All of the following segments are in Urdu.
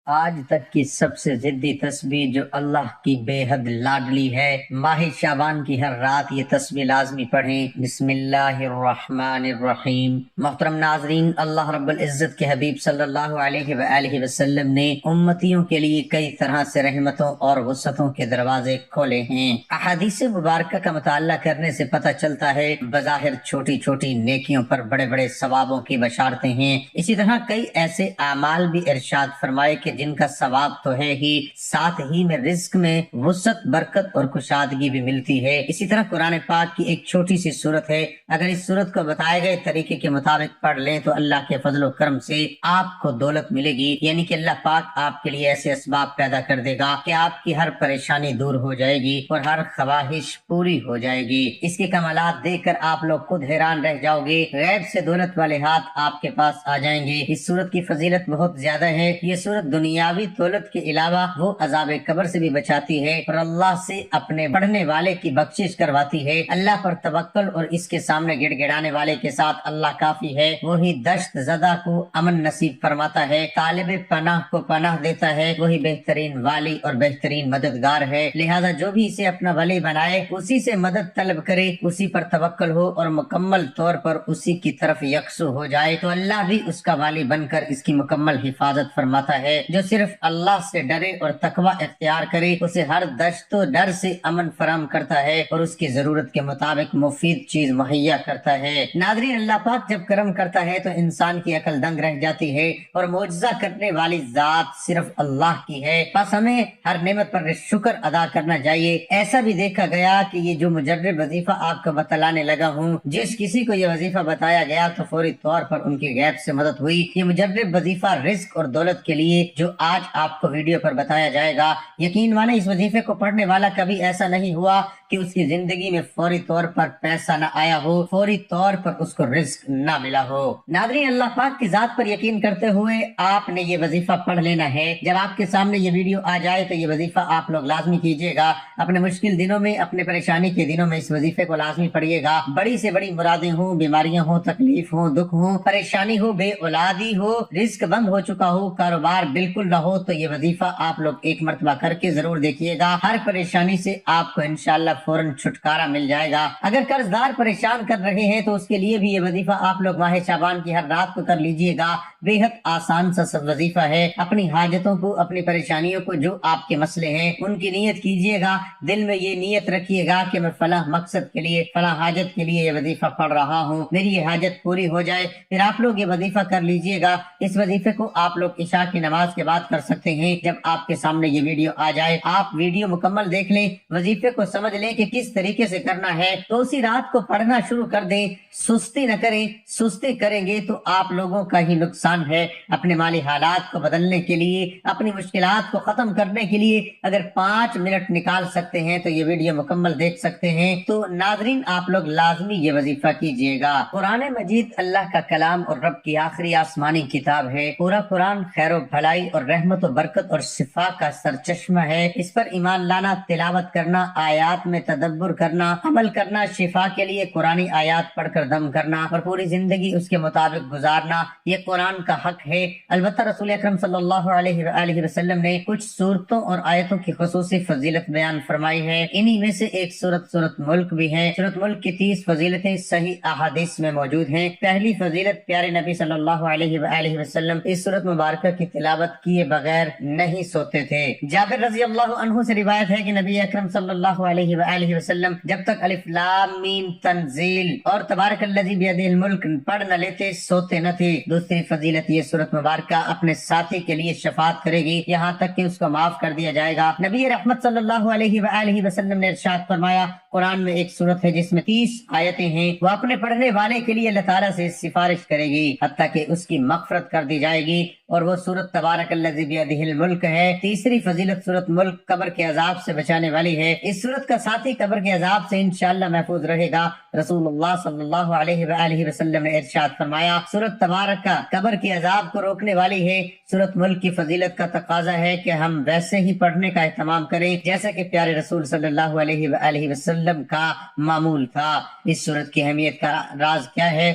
آج تک کی سب سے ضدی تسبیح جو اللہ کی بے حد لاڈلی ہے، ماہ شعبان کی ہر رات یہ تسبیح لازمی پڑھیں۔ بسم اللہ الرحمن الرحیم۔ محترم ناظرین، اللہ رب العزت کے حبیب صلی اللہ علیہ وآلہ وسلم نے امتیوں کے لیے کئی طرح سے رحمتوں اور وسعتوں کے دروازے کھولے ہیں۔ احادیث مبارکہ کا مطالعہ کرنے سے پتہ چلتا ہے بظاہر چھوٹی چھوٹی نیکیوں پر بڑے بڑے ثوابوں کی بشارتیں ہیں۔ اسی طرح کئی ایسے اعمال بھی ارشاد فرمائے کہ جن کا ثواب تو ہے ہی، ساتھ ہی میں رزق میں وسعت، برکت اور کشادگی بھی ملتی ہے۔ اسی طرح قرآن پاک کی ایک چھوٹی سی سورت ہے، اگر اس سورت کو بتائے گئے طریقے کے مطابق پڑھ لیں تو اللہ کے فضل و کرم سے آپ کو دولت ملے گی، یعنی کہ اللہ پاک آپ کے لیے ایسے اسباب پیدا کر دے گا کہ آپ کی ہر پریشانی دور ہو جائے گی اور ہر خواہش پوری ہو جائے گی۔ اس کے کمالات دیکھ کر آپ لوگ خود حیران رہ جاؤ گے، غیب سے دولت والے ہاتھ آپ کے پاس آ جائیں گے۔ اس سورت کی فضیلت بہت زیادہ ہے۔ یہ سورت دنیاوی دولت کے علاوہ وہ عذاب قبر سے بھی بچاتی ہے اور اللہ سے اپنے پڑھنے والے کی بخشش کرواتی ہے۔ اللہ پر توکل اور اس کے سامنے گڑ گڑانے والے کے ساتھ اللہ کافی ہے۔ وہی دشت زدہ کو امن نصیب فرماتا ہے، طالب پناہ کو پناہ دیتا ہے، وہی بہترین والی اور بہترین مددگار ہے۔ لہذا جو بھی اسے اپنا ولی بنائے، اسی سے مدد طلب کرے، اسی پر توکل ہو اور مکمل طور پر اسی کی طرف یکسو ہو جائے تو اللہ بھی اس کا والی بن کر اس کی مکمل حفاظت فرماتا ہے۔ جو صرف اللہ سے ڈرے اور تقوی اختیار کرے، اسے ہر دشت و ڈر سے امن فراہم کرتا ہے اور اس کی ضرورت کے مطابق مفید چیز مہیا کرتا ہے۔ ناظرین، اللہ پاک جب کرم کرتا ہے تو انسان کی عقل دنگ رہ جاتی ہے اور معجزہ کرنے والی ذات صرف اللہ کی ہے، بس ہمیں ہر نعمت پر شکر ادا کرنا چاہیے۔ ایسا بھی دیکھا گیا کہ یہ جو مجرب وظیفہ آپ کو بتلانے لگا ہوں، جس کسی کو یہ وظیفہ بتایا گیا تو فوری طور پر ان کی غیب سے مدد ہوئی۔ یہ مجرب وظیفہ رزق اور دولت کے لیے جو آج آپ کو ویڈیو پر بتایا جائے گا، یقین مانے اس وظیفے کو پڑھنے والا کبھی ایسا نہیں ہوا کہ اس کی زندگی میں فوری طور پر پیسہ نہ آیا ہو، فوری طور پر اس کو رزق نہ ملا ہو۔ ناظرین، اللہ پاک کی ذات پر یقین کرتے ہوئے آپ نے یہ وظیفہ پڑھ لینا ہے۔ جب آپ کے سامنے یہ ویڈیو آ جائے تو یہ وظیفہ آپ لوگ لازمی کیجیے گا۔ اپنے مشکل دنوں میں، اپنے پریشانی کے دنوں میں اس وظیفے کو لازمی پڑھیے گا۔ بڑی سے بڑی مرادیں ہوں، بیماریاں ہوں، تکلیف ہوں، دکھ ہوں، پریشانی ہو، بے اولادی ہو، رزق بند ہو چکا ہو، کاروبار بالکل نہ ہو، تو یہ وظیفہ آپ لوگ ایک مرتبہ کر کے ضرور دیکھیے گا۔ ہر پریشانی سے آپ کو انشاءاللہ فوراً چھٹکارا مل جائے گا۔ اگر قرض دار پریشان کر رہے ہیں تو اس کے لیے بھی یہ وظیفہ آپ لوگ ماہ شعبان کی ہر رات کو کر لیجیے گا۔ بے حد آسان سا وظیفہ ہے۔ اپنی حاجتوں کو، اپنی پریشانیوں کو، جو آپ کے مسئلے ہیں ان کی نیت کیجیے گا۔ دل میں یہ نیت رکھیے گا کہ میں فلاں مقصد کے لیے، فلاں حاجت کے لیے یہ وظیفہ پڑھ رہا ہوں، میری یہ حاجت پوری ہو جائے۔ پھر آپ لوگ یہ وظیفہ کر لیجیے گا۔ اس وظیفے کو آپ لوگ عشاء کی نماز کے بعد کر سکتے ہیں۔ جب آپ کے سامنے یہ ویڈیو آ جائے، آپ ویڈیو مکمل دیکھ لیں، وظیفے کو سمجھ لیں کہ کس طریقے سے کرنا ہے، تو اسی رات کو پڑھنا شروع کر دیں۔ سستی نہ کریں، سستی کریں گے تو آپ لوگوں کا ہی نقصان ہے۔ اپنے مالی حالات کو بدلنے کے لیے، اپنی مشکلات کو ختم کرنے کے لیے اگر 5 منٹ نکال سکتے ہیں تو یہ ویڈیو مکمل دیکھ سکتے ہیں۔ تو ناظرین، آپ لوگ لازمی یہ وظیفہ کیجیے گا۔ قرآن مجید اللہ کا کلام اور رب کی آخری آسمانی کتاب ہے۔ پورا قرآن خیر و بھلائی اور رحمت و برکت اور شفا کا سرچشمہ ہے۔ اس پر ایمان لانا، تلاوت کرنا، آیات میں تدبر کرنا، عمل کرنا، شفا کے لیے قرآنی آیات پڑھ کر دم کرنا اور پوری زندگی اس کے مطابق گزارنا، یہ قرآن کا حق ہے۔ البتہ رسول اکرم صلی اللہ علیہ وآلہ وسلم نے کچھ صورتوں اور آیتوں کی خصوصی فضیلت بیان فرمائی ہے۔ انہی میں سے ایک سورت ملک بھی ہے۔ سورت ملک کی 30 فضیلتیں صحیح احادیث میں موجود ہیں۔ پہلی فضیلت، پیارے نبی صلی اللہ علیہ وآلہ وسلم اس سورت مبارکہ کی تلاوت کیے بغیر نہیں سوتے تھے۔ جابر رضی اللہ عنہ سے روایت ہے کہ نبی اکرم صلی اللہ علیہ وآلہ وسلم جب تک الف لام میم تنزیل اور تبارک الذی بیدہ الملک پڑھ نہ لیتے سوتے نہ تھے۔ دوسری فضیلت، یہ سورت مبارکہ اپنے ساتھی کے لیے شفاعت کرے گی یہاں تک کہ اس کو معاف کر دیا جائے گا۔ نبی رحمت صلی اللہ علیہ وآلہ وسلم نے ارشاد فرمایا، قرآن میں ایک سورت ہے جس میں 30 آیتیں ہیں، وہ اپنے پڑھنے والے کے لیے اللہ تعالیٰ سے سفارش کرے گی حتیٰ کہ اس کی مغفرت کر دی جائے گی، اور وہ سورت تبارک الذی بیدہ الملک ہے۔ تیسری فضیلت، سورت ملک قبر کے عذاب سے بچانے والی ہے۔ اس سورت کا ساتھی قبر کے عذاب سے انشاءاللہ محفوظ رہے گا۔ رسول اللہ صلی اللہ علیہ وآلہ وسلم نے ارشاد فرمایا، سورت تبارکہ قبر کے عذاب کو روکنے والی ہے۔ سورت ملک کی فضیلت کا تقاضا ہے کہ ہم ویسے ہی پڑھنے کا اہتمام کریں جیسا کہ پیارے رسول صلی اللہ علیہ وآلہ وسلم کا معمول تھا۔ اس سورت کی اہمیت کا راز کیا ہے؟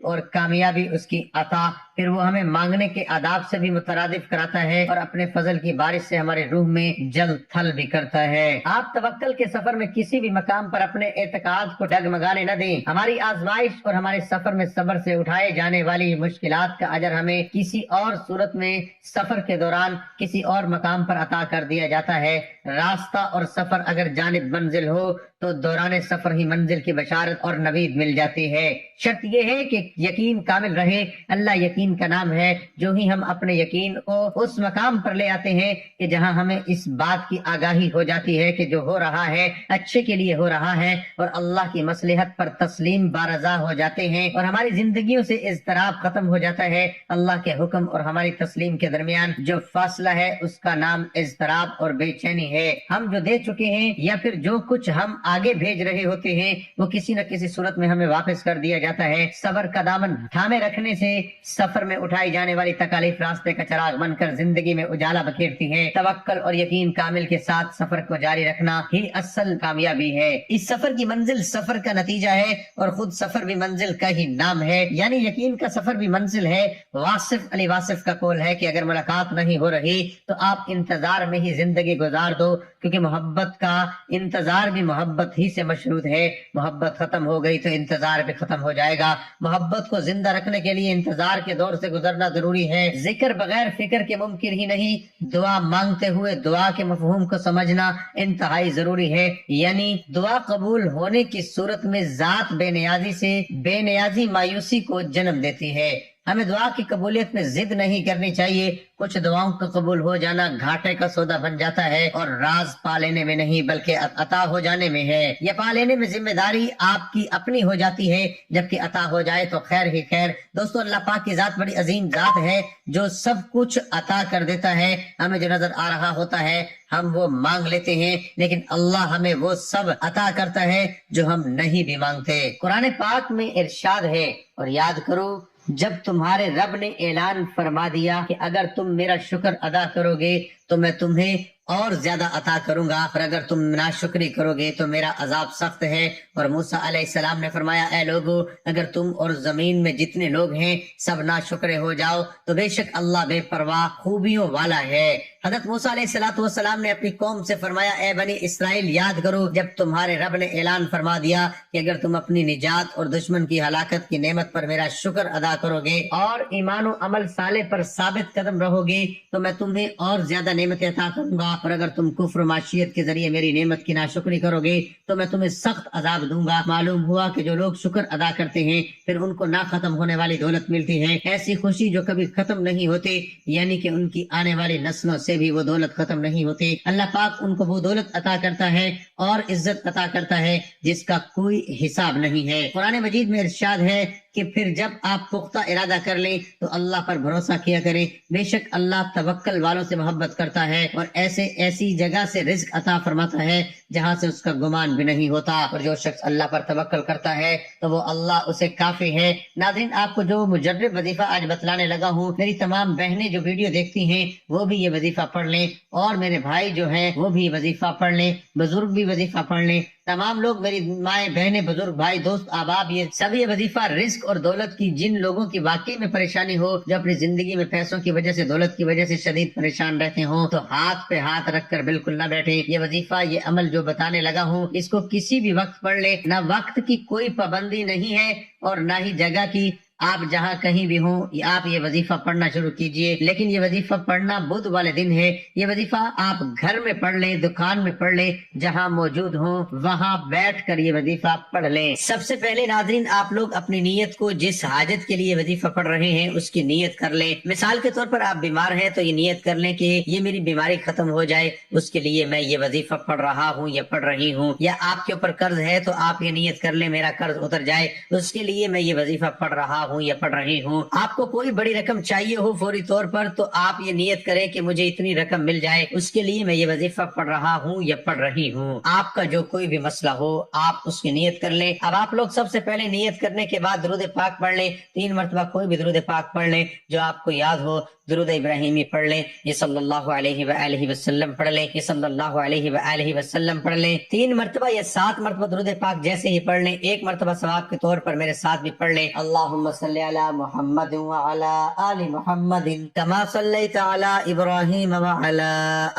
اور کامیابی اس کی عطا، پھر وہ ہمیں مانگنے کے آداب سے بھی مترادف کراتا ہے اور اپنے فضل کی بارش سے ہمارے روح میں جل تھل بھی کرتا ہے۔ آپ توکل کے سفر میں کسی بھی مقام پر اپنے اعتقاد کو ڈگمگانے نہ دیں۔ ہماری آزمائش اور ہمارے سفر میں صبر سے اٹھائے جانے والی مشکلات کا اجر ہمیں کسی اور صورت میں سفر کے دوران کسی اور مقام پر عطا کر دیا جاتا ہے۔ راستہ اور سفر اگر جانب منزل ہو تو دوران سفر ہی منزل کی بشارت اور نوید مل جاتی ہے۔ شرط یہ ہے کہ یقین کامل رہے۔ اللہ یقین کا نام ہے۔ جو ہی ہم اپنے یقین کو اس مقام پر لے آتے ہیں کہ جہاں ہمیں اس بات کی آگاہی ہو جاتی ہے کہ جو ہو رہا ہے اچھے کے لیے ہو رہا ہے اور اللہ کی مصلحت پر تسلیم بارضا ہو جاتے ہیں اور ہماری زندگیوں سے اضطراب ختم ہو جاتا ہے، اللہ کے حکم اور ہماری تسلیم کے درمیان جو فاصلہ ہے اس کا نام اضطراب اور بے چینی ہے۔ ہم جو دے چکے ہیں یا پھر جو کچھ ہم آگے بھیج رہے ہوتے ہیں وہ کسی نہ کسی صورت میں ہمیں واپس کر دیا جاتا ہے۔ صبر کا دامن تھامے رکھنے سے سفر میں اٹھائی جانے والی تکالیف راستے کا چراغ بن کر زندگی میں اجالا بکھیرتی ہے۔ توکل اور یقین کامل کے ساتھ سفر کو جاری رکھنا ہی اصل کامیابی ہے۔ اس سفر کی منزل سفر کا نتیجہ ہے اور خود سفر بھی منزل کا ہی نام ہے، یعنی یقین کا سفر بھی منزل ہے۔ واصف علی واصف کا قول ہے کہ اگر ملاقات نہیں ہو رہی تو آپ انتظار میں ہی زندگی گزار دو، کیونکہ محبت کا انتظار بھی محبت ہی سے مشروط ہے۔ محبت ختم ہو گئی تو انتظار بھی ختم ہو جائے گا۔ محبت کو زندہ رکھنے کے لیے انتظار کے دور سے گزرنا ضروری ہے۔ ذکر بغیر فکر کے ممکن ہی نہیں۔ دعا مانگتے ہوئے دعا کے مفہوم کو سمجھنا انتہائی ضروری ہے، یعنی دعا قبول ہونے کی صورت میں ذات بے نیازی سے بے نیازی مایوسی کو جنم دیتی ہے۔ ہمیں دعا کی قبولیت میں ضد نہیں کرنی چاہیے۔ کچھ دعاؤں کا قبول ہو جانا گھاٹے کا سودا بن جاتا ہے اور راز پا لینے میں نہیں بلکہ عطا ہو جانے میں ہے۔ یہ پا لینے میں ذمہ داری آپ کی اپنی ہو جاتی ہے، جبکہ عطا ہو جائے تو خیر ہی خیر۔ دوستو، اللہ پاک کی ذات بڑی عظیم ذات ہے جو سب کچھ عطا کر دیتا ہے۔ ہمیں جو نظر آ رہا ہوتا ہے ہم وہ مانگ لیتے ہیں، لیکن اللہ ہمیں وہ سب عطا کرتا ہے جو ہم نہیں بھی مانگتے۔ قرآن پاک میں ارشاد ہے، اور یاد کرو جب تمہارے رب نے اعلان فرما دیا کہ اگر تم میرا شکر ادا کرو گے تو میں تمہیں اور زیادہ عطا کروں گا، اور اگر تم ناشکری کرو گے تو میرا عذاب سخت ہے۔ اور موسیٰ علیہ السلام نے فرمایا، اے لوگو اگر تم اور زمین میں جتنے لوگ ہیں سب ناشکرے ہو جاؤ تو بے شک اللہ بے پرواہ خوبیوں والا ہے۔ حضرت موسیٰ علیہ السلام نے اپنی قوم سے فرمایا، اے بنی اسرائیل یاد کرو جب تمہارے رب نے اعلان فرما دیا کہ اگر تم اپنی نجات اور دشمن کی ہلاکت کی نعمت پر میرا شکر ادا کرو گے اور ایمان و عمل صالح پر ثابت قدم رہو گے تو میں تمہیں اور زیادہ نعمتیں عطا کروں گا، اور اگر تم کفر و معصیت کے ذریعے میری نعمت کی ناشکری کرو گے تو میں تمہیں سخت عذاب دوں گا۔ معلوم ہوا کہ جو لوگ شکر ادا کرتے ہیں پھر ان کو نہ ختم ہونے والی دولت ملتی ہے، ایسی خوشی جو کبھی ختم نہیں ہوتی، یعنی کہ ان کی آنے والی نسلوں سے بھی وہ دولت ختم نہیں ہوتی۔ اللہ پاک ان کو وہ دولت عطا کرتا ہے اور عزت عطا کرتا ہے جس کا کوئی حساب نہیں ہے۔ قرآن مجید میں ارشاد ہے کہ پھر جب آپ پختہ ارادہ کر لیں تو اللہ پر بھروسہ کیا کریں، بے شک اللہ توکل والوں سے محبت کرتا ہے اور ایسی جگہ سے رزق عطا فرماتا ہے جہاں سے اس کا گمان بھی نہیں ہوتا، اور جو شخص اللہ پر توکل کرتا ہے تو وہ اللہ اسے کافی ہے۔ ناظرین، آپ کو جو مجرب وظیفہ آج بتلانے لگا ہوں، میری تمام بہنیں جو ویڈیو دیکھتی ہیں وہ بھی یہ وظیفہ پڑھ لیں، اور میرے بھائی جو ہیں وہ بھی وظیفہ پڑھ لیں، بزرگ بھی وظیفہ پڑھ لیں، تمام لوگ، میری مائیں بہنیں بزرگ بھائی دوست احباب، یہ سب یہ وظیفہ رزق اور دولت کی جن لوگوں کی واقعی میں پریشانی ہو، جو اپنی زندگی میں پیسوں کی وجہ سے دولت کی وجہ سے شدید پریشان رہتے ہوں، تو ہاتھ پہ ہاتھ رکھ کر بالکل نہ بیٹھیں۔ یہ وظیفہ، یہ عمل جو بتانے لگا ہوں اس کو کسی بھی وقت پڑھ لیں، نہ وقت کی کوئی پابندی نہیں ہے اور نہ ہی جگہ کی۔ آپ جہاں کہیں بھی ہوں آپ یہ وظیفہ پڑھنا شروع کیجئے، لیکن یہ وظیفہ پڑھنا بدھ والے دن ہے۔ یہ وظیفہ آپ گھر میں پڑھ لیں، دکان میں پڑھ لیں، جہاں موجود ہوں وہاں بیٹھ کر یہ وظیفہ پڑھ لیں۔ سب سے پہلے ناظرین، آپ لوگ اپنی نیت کو، جس حاجت کے لیے وظیفہ پڑھ رہے ہیں اس کی نیت کر لیں۔ مثال کے طور پر آپ بیمار ہیں تو یہ نیت کر لیں کہ یہ میری بیماری ختم ہو جائے، اس کے لیے میں یہ وظیفہ پڑھ رہا ہوں یا پڑھ رہی ہوں۔ یا آپ کے اوپر قرض ہے تو آپ یہ نیت کر لیں میرا قرض اتر جائے، اس کے لیے میں یہ وظیفہ پڑھ رہا ہوں یا پڑھ رہی ہوں۔ آپ کو کوئی بڑی رقم چاہیے ہو فوری طور پر تو آپ یہ نیت کریں کہ مجھے اتنی رقم مل جائے، اس کے لیے میں یہ وظیفہ پڑھ رہا ہوں یا پڑھ رہی ہوں۔ آپ کا جو کوئی بھی مسئلہ ہو آپ اس کی نیت کر لیں۔ اب آپ لوگ سب سے پہلے نیت کرنے کے بعد درود پاک پڑھ لیں، 3 مرتبہ کوئی بھی درود پاک پڑھ لیں جو آپ کو یاد ہو۔ درود ابراہیمی پڑھ لیں، یہ صلی اللہ علیہ وآلہ وسلم پڑھ لیں، یہ صلی اللہ علیہ وآلہ وسلم پڑھ لیں 3 مرتبہ یا 7 مرتبہ درود پاک جیسے ہی پڑھ لیں۔ 1 مرتبہ ثواب کے طور پر میرے ساتھ بھی پڑھ لیں، اللہم صل علی محمد وعلی آل محمد کما صلیت علی ابراہیم وعلی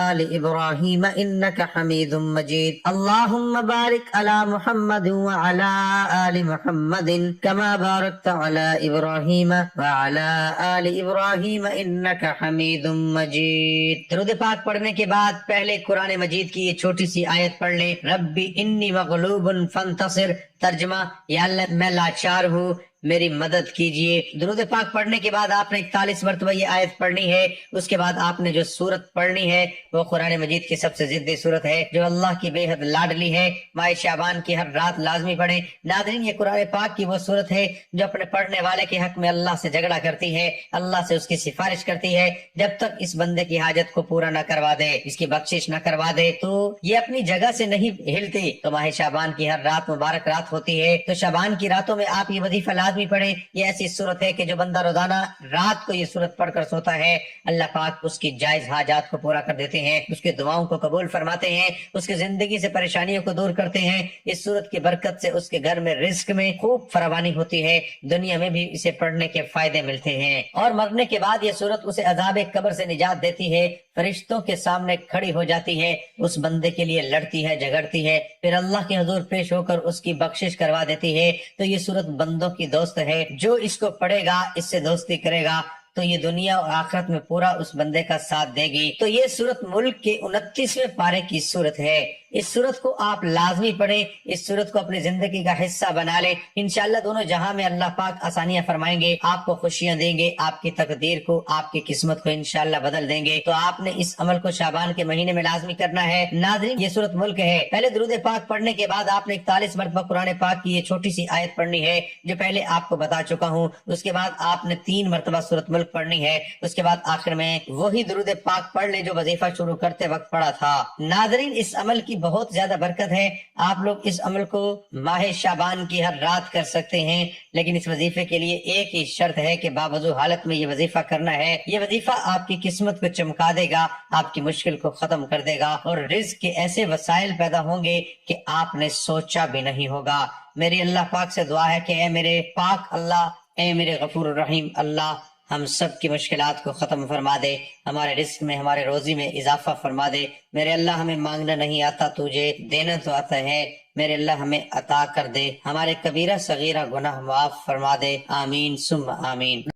آل ابراہیم انک حمید مجید اللہم بارک علی محمد وعلی آل محمد کما بارکت علی ابراہیم وعلی آل ابراہیم انک حمید مجید۔ درود پاک پڑھنے کے بعد پہلے قرآن مجید کی یہ چھوٹی سی آیت پڑھ لیں۔ ربی انی مغلوب فانتصر، ترجمہ یا اللہ میں لاچار ہوں میری مدد کیجئے۔ درود پاک پڑھنے کے بعد آپ نے 41 مرتبہ یہ آیت پڑھنی ہے۔ اس کے بعد آپ نے جو سورت پڑھنی ہے وہ قرآن مجید کی سب سے ضدی سورت ہے جو اللہ کی بے حد لاڈلی ہے۔ ماہ شعبان کی ہر رات لازمی پڑھیں۔ ناظرین، یہ قرآن پاک کی وہ سورت ہے جو اپنے پڑھنے والے کے حق میں اللہ سے جھگڑا کرتی ہے، اللہ سے اس کی سفارش کرتی ہے جب تک اس بندے کی حاجت کو پورا نہ کروا دے، اس کی بخشش نہ کروا دے تو یہ اپنی جگہ سے نہیں ہلتی۔ تو ماہ شعبان کی ہر رات مبارک رات ہوتی ہے، تو شعبان کی راتوں میں آپ یہ وظیفہ لازمی پڑھیں۔ یہ ایسی صورت ہے کہ جو بندہ روزانہ رات کو یہ صورت پڑھ کر سوتا ہے، اللہ پاک اس کی جائز حاجات کو پورا کر دیتے ہیں، اس کے دعاؤں کو قبول فرماتے ہیں، اس کی زندگی سے پریشانیوں کو دور کرتے ہیں۔ اس صورت کی برکت سے اس کے گھر میں رزق میں خوب فراوانی ہوتی ہے، دنیا میں بھی اسے پڑھنے کے فائدے ملتے ہیں، اور مرنے کے بعد یہ صورت اسے عذاب قبر سے نجات دیتی ہے، فرشتوں کے سامنے کھڑی ہو جاتی ہے، اس بندے کے لیے لڑتی ہے، جھگڑتی ہے، پھر اللہ کے حضور پیش ہو کر اس کی بخشش کروا دیتی ہے۔ تو یہ صورت بندوں کی دوست ہے، جو اس کو پڑھے گا، اس سے دوستی کرے گا تو یہ دنیا اور آخرت میں پورا اس بندے کا ساتھ دے گی۔ تو یہ صورت ملک کے 29ویں پارے کی صورت ہے۔ اس صورت کو آپ لازمی پڑھیں، اس صورت کو اپنی زندگی کا حصہ بنا لیں، انشاءاللہ دونوں جہاں میں اللہ پاک آسانیاں فرمائیں گے، آپ کو خوشیاں دیں گے، آپ کی تقدیر کو، آپ کی قسمت کو انشاءاللہ بدل دیں گے۔ تو آپ نے اس عمل کو شعبان کے مہینے میں لازمی کرنا ہے۔ ناظرین، یہ صورت ملک ہے۔ پہلے درود پاک پڑھنے کے بعد آپ نے 41 مرتبہ قرآن پاک کی یہ چھوٹی سی آیت پڑھنی ہے جو پہلے آپ کو بتا چکا ہوں۔ اس کے بعد آپ نے 3 مرتبہ سورت ملک پڑھنی ہے۔ اس کے بعد آخر میں وہی درود پاک پڑھ لیں جو وظیفہ شروع کرتے وقت پڑھا تھا۔ ناظرین، اس عمل کی بہت زیادہ برکت ہے۔ آپ لوگ اس عمل کو ماہ شعبان کی ہر رات کر سکتے ہیں، لیکن اس وظیفے کے لیے ایک ہی شرط ہے کہ باوضو حالت میں یہ وظیفہ کرنا ہے۔ یہ وظیفہ آپ کی قسمت کو چمکا دے گا، آپ کی مشکل کو ختم کر دے گا، اور رزق کے ایسے وسائل پیدا ہوں گے کہ آپ نے سوچا بھی نہیں ہوگا۔ میری اللہ پاک سے دعا ہے کہ اے میرے پاک اللہ، اے میرے غفور الرحیم اللہ، ہم سب کی مشکلات کو ختم فرما دے، ہمارے رزق میں، ہمارے روزی میں اضافہ فرما دے۔ میرے اللہ، ہمیں مانگنا نہیں آتا، تجھے دینا تو آتا ہے۔ میرے اللہ، ہمیں عطا کر دے، ہمارے کبیرہ صغیرہ گناہ معاف فرما دے۔ آمین ثم آمین۔